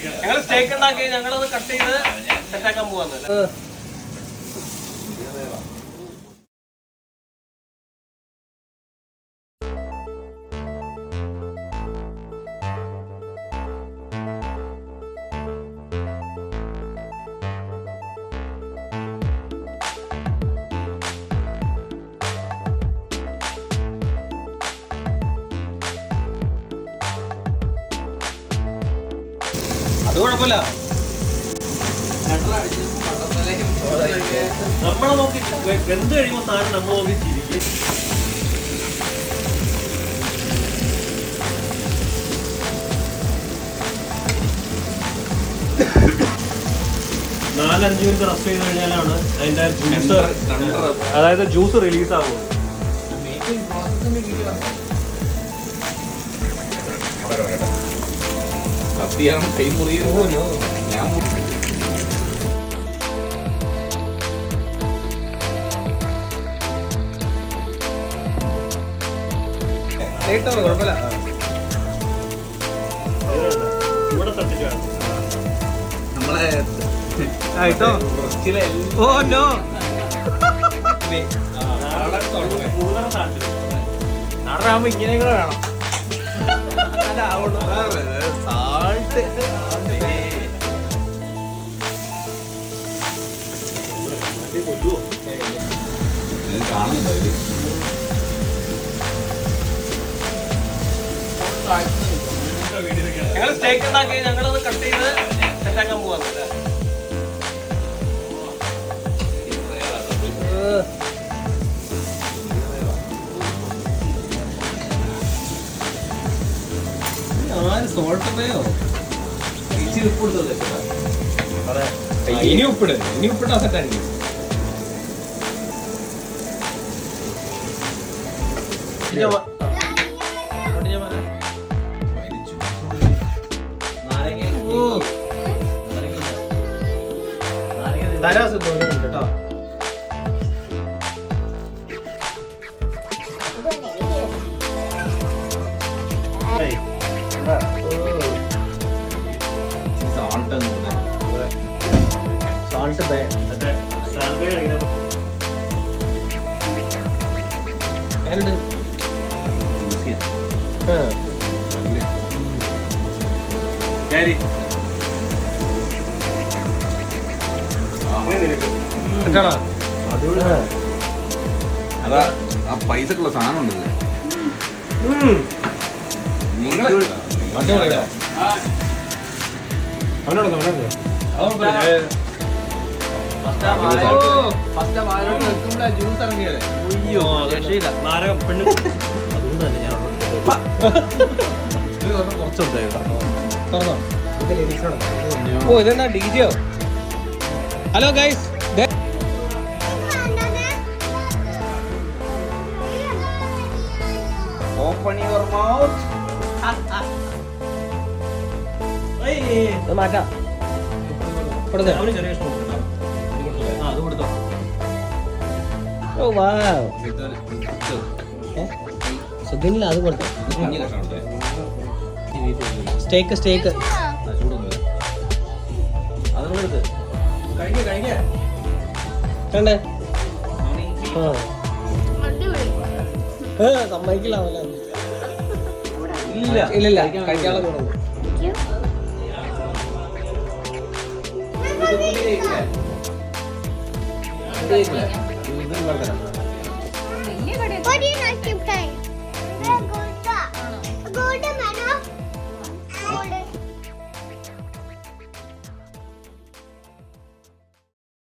ഞങ്ങൾ സ്റ്റേക്ക് ഉണ്ടാക്കി ഞങ്ങളത് കട്ട് ചെയ്ത് സെറ്റാക്കാൻ പോവാന്ന്. അത് കുഴപ്പമില്ല, നമ്മളെ നോക്കി വെന്ത് കഴിയുമ്പോൾ സാധനം നമ്മൾ നോക്കി ചിരിക്കും. നാലഞ്ച് മിനിറ്റ് റെസ്റ്റ് ചെയ്ത് കഴിഞ്ഞാലാണ് അതിന്റെ ജ്യൂസ്, അതായത് ജ്യൂസ് റിലീസ് ആവുള്ളൂ. കൈ മുറിയോ ഞാൻ കുഴപ്പമില്ല. നമ്മളെ ഓ നോ നാടാകുമ്പോ ഇങ്ങനെ കൂടെ വേണം. സാൾട്ട് കാണുന്നുണ്ടോ? ഞങ്ങൾ സ്റ്റേക്ക് ഉണ്ടാക്കി ഞങ്ങളത് കട്ട് ചെയ്ത് സെറ്റാക്കാൻ പോവാന്ന്. ഇനി ഉപ്പിട്ടാ സെറ്റായിരിക്കും. കേട്ടോ സാൾട്ട് അതാ ആ പൈസക്കുള്ള സാധനം ഉണ്ടല്ലേ നിങ്ങൾ ജ്യൂസ് ഇറങ്ങിയല്ലേ? അയ്യോ രക്ഷയില്ല, നാരകം പെണ്ണു. അതുകൊണ്ട് തന്നെ ഞാൻ കുറച്ചുണ്ടായിരുന്നു. ഓ ഇതെന്താ Dijo? Hello guys, open your mouth. മാറ്റാം. സുഖില്ല അത് കൊടുത്തു. സ്റ്റേക്ക് സ്റ്റേക്ക് കണ്ടേ? സമ്മതിക്കില്ല. ഇല്ല ഇല്ലില്ല, കഴിക്കാനുള്ള കുറവ്.